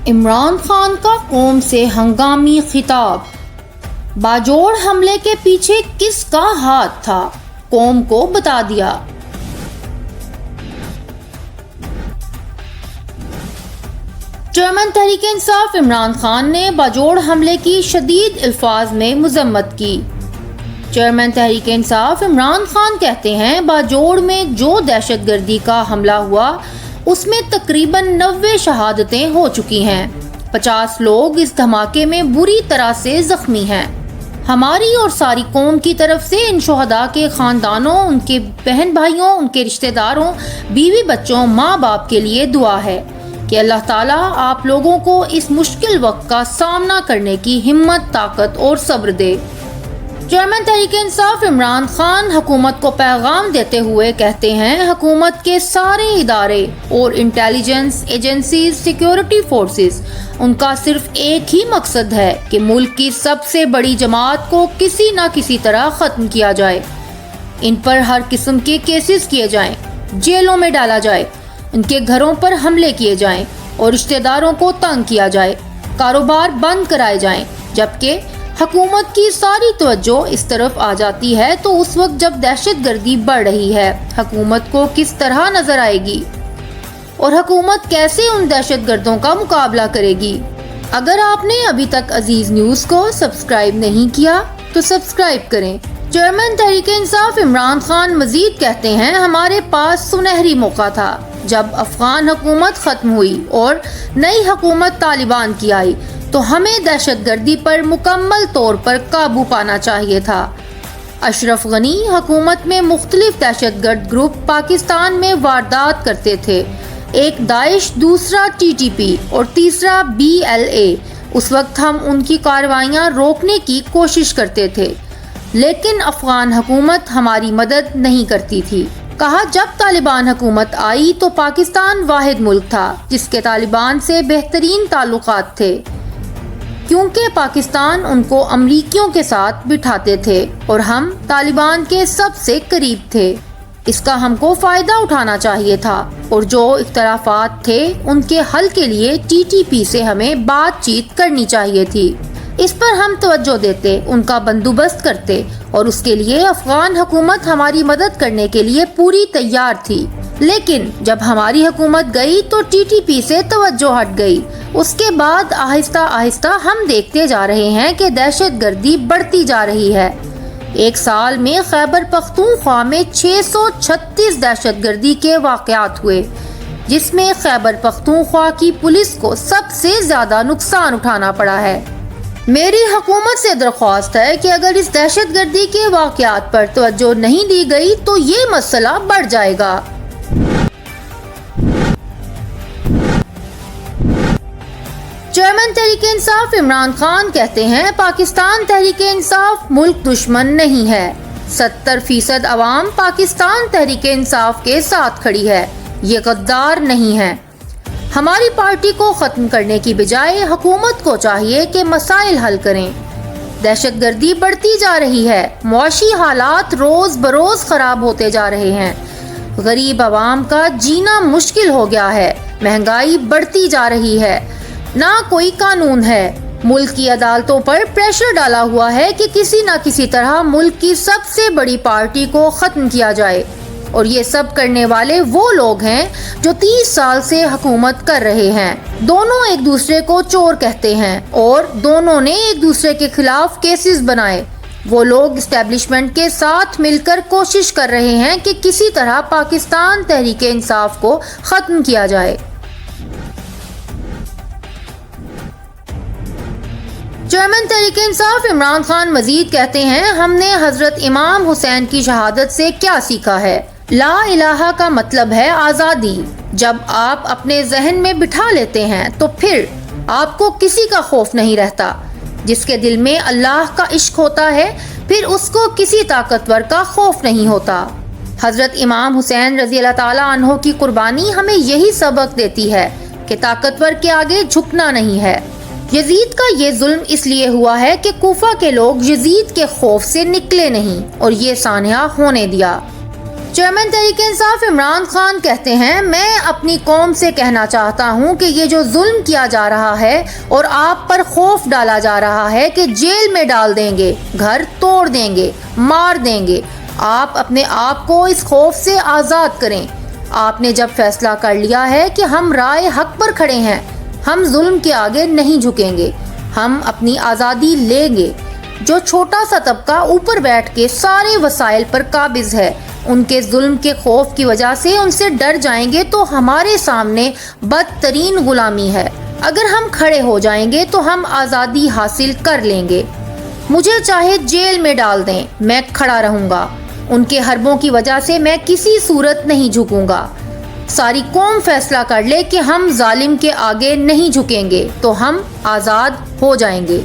عمران خان کا قوم سے ہنگامی خطاب۔ باجوڑ حملے کے پیچھے کس کا ہاتھ تھا، قوم کو بتا دیا۔ چیئرمین تحریک انصاف عمران خان نے باجوڑ حملے کی شدید الفاظ میں مذمت کی۔ چیئرمین تحریک انصاف عمران خان کہتے ہیں، باجوڑ میں جو دہشت گردی کا حملہ ہوا اس میں تقریباً 90 شہادتیں ہو چکی ہیں، 50 لوگ اس دھماکے میں بری طرح سے زخمی ہیں۔ ہماری اور ساری قوم کی طرف سے ان شہداء کے خاندانوں، ان کے بہن بھائیوں، ان کے رشتہ داروں، بیوی بچوں، ماں باپ کے لیے دعا ہے کہ اللہ تعالیٰ آپ لوگوں کو اس مشکل وقت کا سامنا کرنے کی ہمت، طاقت اور صبر دے۔ چیئرمین تحریک انصاف عمران خان حکومت کو پیغام دیتے ہوئے کہتے ہیں، حکومت کے سارے ادارے اور انٹیلیجنس ایجنسیز، سیکیورٹی فورسز، ان کا صرف ایک ہی مقصد ہے کہ ملک کی سب سے بڑی جماعت کو کسی نہ کسی طرح ختم کیا جائے، ان پر ہر قسم کے کیسز کیے جائیں، جیلوں میں ڈالا جائے، ان کے گھروں پر حملے کیے جائیں اور رشتہ داروں کو تنگ کیا جائے، کاروبار بند کرائے جائیں۔ جبکہ حکومت کی ساری توجہ اس طرف آ جاتی ہے تو اس وقت جب دہشت گردی بڑھ رہی ہے، حکومت کو کس طرح نظر آئے گی اور حکومت کیسے ان دہشت گردوں کا مقابلہ کرے گی؟ اگر آپ نے ابھی تک عزیز نیوز کو سبسکرائب نہیں کیا تو سبسکرائب کریں۔ چیئرمین تحریک انصاف عمران خان مزید کہتے ہیں، ہمارے پاس سنہری موقع تھا جب افغان حکومت ختم ہوئی اور نئی حکومت طالبان کی آئی تو ہمیں دہشت گردی پر مکمل طور پر قابو پانا چاہیے تھا۔ اشرف غنی حکومت میں مختلف دہشت گرد گروپ پاکستان میں واردات کرتے تھے، ایک داعش، دوسرا TTP اور تیسرا BLA۔ اس وقت ہم ان کی کارروائیاں روکنے کی کوشش کرتے تھے، لیکن افغان حکومت ہماری مدد نہیں کرتی تھی۔ کہا، جب طالبان حکومت آئی تو پاکستان واحد ملک تھا جس کے طالبان سے بہترین تعلقات تھے، کیونکہ پاکستان ان کو امریکیوں کے ساتھ بٹھاتے تھے اور ہم طالبان کے سب سے قریب تھے۔ اس کا ہم کو فائدہ اٹھانا چاہیے تھا اور جو اختلافات تھے ان کے حل کے لیے TTP سے ہمیں بات چیت کرنی چاہیے تھی۔ اس پر ہم توجہ دیتے، ان کا بندوبست کرتے اور اس کے لیے افغان حکومت ہماری مدد کرنے کے لیے پوری تیار تھی۔ لیکن جب ہماری حکومت گئی تو TTP سے توجہ ہٹ گئی۔ اس کے بعد آہستہ آہستہ ہم دیکھتے جا رہے ہیں کہ دہشت گردی بڑھتی جا رہی ہے۔ ایک سال میں خیبر پختونخوا میں 636 دہشت گردی کے واقعات ہوئے، جس میں خیبر پختونخوا کی پولیس کو سب سے زیادہ نقصان اٹھانا پڑا ہے۔ میری حکومت سے درخواست ہے کہ اگر اس دہشت گردی کے واقعات پر توجہ نہیں دی گئی تو یہ مسئلہ بڑھ جائے گا۔ چیئرمین تحریک انصاف عمران خان کہتے ہیں، پاکستان تحریک انصاف ملک دشمن نہیں ہے، 70% عوام پاکستان تحریک انصاف کے ساتھ کھڑی ہے، یہ غدار نہیں ہے۔ ہماری پارٹی کو ختم کرنے کی بجائے حکومت کو چاہیے کہ مسائل حل کریں۔ دہشت گردی بڑھتی جا رہی ہے، معاشی حالات روز بروز خراب ہوتے جا رہے ہیں، غریب عوام کا جینا مشکل ہو گیا ہے، مہنگائی بڑھتی جا رہی ہے، نہ کوئی قانون ہے۔ ملک کی عدالتوں پر پریشر ڈالا ہوا ہے کہ کسی نہ کسی طرح ملک کی سب سے بڑی پارٹی کو ختم کیا جائے، اور یہ سب کرنے والے وہ لوگ ہیں جو 30 سال سے حکومت کر رہے ہیں۔ دونوں ایک دوسرے کو چور کہتے ہیں اور دونوں نے ایک دوسرے کے خلاف کیسز بنائے۔ وہ لوگ اسٹیبلشمنٹ کے ساتھ مل کر کوشش کر رہے ہیں کہ کسی طرح پاکستان تحریک انصاف کو ختم کیا جائے۔ چیئرمین تحریک انصاف عمران خان مزید کہتے ہیں، ہم نے حضرت امام حسین کی شہادت سے کیا سیکھا ہے؟ لا الہ کا مطلب ہے آزادی۔ جب آپ اپنے ذہن میں بٹھا لیتے ہیں تو پھر آپ کو کسی کا خوف نہیں رہتا۔ جس کے دل میں اللہ کا عشق ہوتا ہے پھر اس کو کسی طاقتور کا خوف نہیں ہوتا۔ حضرت امام حسین رضی اللہ تعالیٰ عنہ کی قربانی ہمیں یہی سبق دیتی ہے کہ طاقتور کے آگے جھکنا نہیں ہے۔ یزید کا یہ ظلم اس لیے ہوا ہے کہ کوفہ کے لوگ یزید کے خوف سے نکلے نہیں اور یہ سانحہ ہونے دیا۔ چیئرمین تحریک انصاف عمران خان کہتے ہیں، میں اپنی قوم سے کہنا چاہتا ہوں کہ یہ جو ظلم کیا جا رہا ہے اور آپ پر خوف ڈالا جا رہا ہے کہ جیل میں ڈال دیں گے، گھر توڑ دیں گے، مار دیں گے، آپ اپنے آپ کو اس خوف سے آزاد کریں۔ آپ نے جب فیصلہ کر لیا ہے کہ ہم رائے حق پر کھڑے ہیں، ہم ظلم کے آگے نہیں جھکیں گے، ہم اپنی آزادی لیں گے۔ جو چھوٹا سا طبقہ اوپر بیٹھ کے سارے وسائل پر قابض ہے، ان کے ظلم کے خوف کی وجہ سے ان سے ڈر جائیں گے تو ہمارے سامنے بدترین غلامی ہے۔ اگر ہم کھڑے ہو جائیں گے تو ہم آزادی حاصل کر لیں گے۔ مجھے چاہے جیل میں ڈال دیں، میں کھڑا رہوں گا۔ ان کے حربوں کی وجہ سے میں کسی صورت نہیں جھکوں گا۔ ساری قوم فیصلہ کر لے کہ ہم ظالم کے آگے نہیں جھکیں گے تو ہم آزاد ہو جائیں گے۔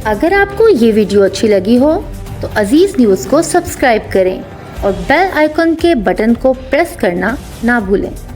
اگر آپ کو یہ ویڈیو اچھی لگی ہو تو عزیز نیوز کو سبسکرائب کریں اور بیل آئیکن کے بٹن کو پریس کرنا نہ بھولیں۔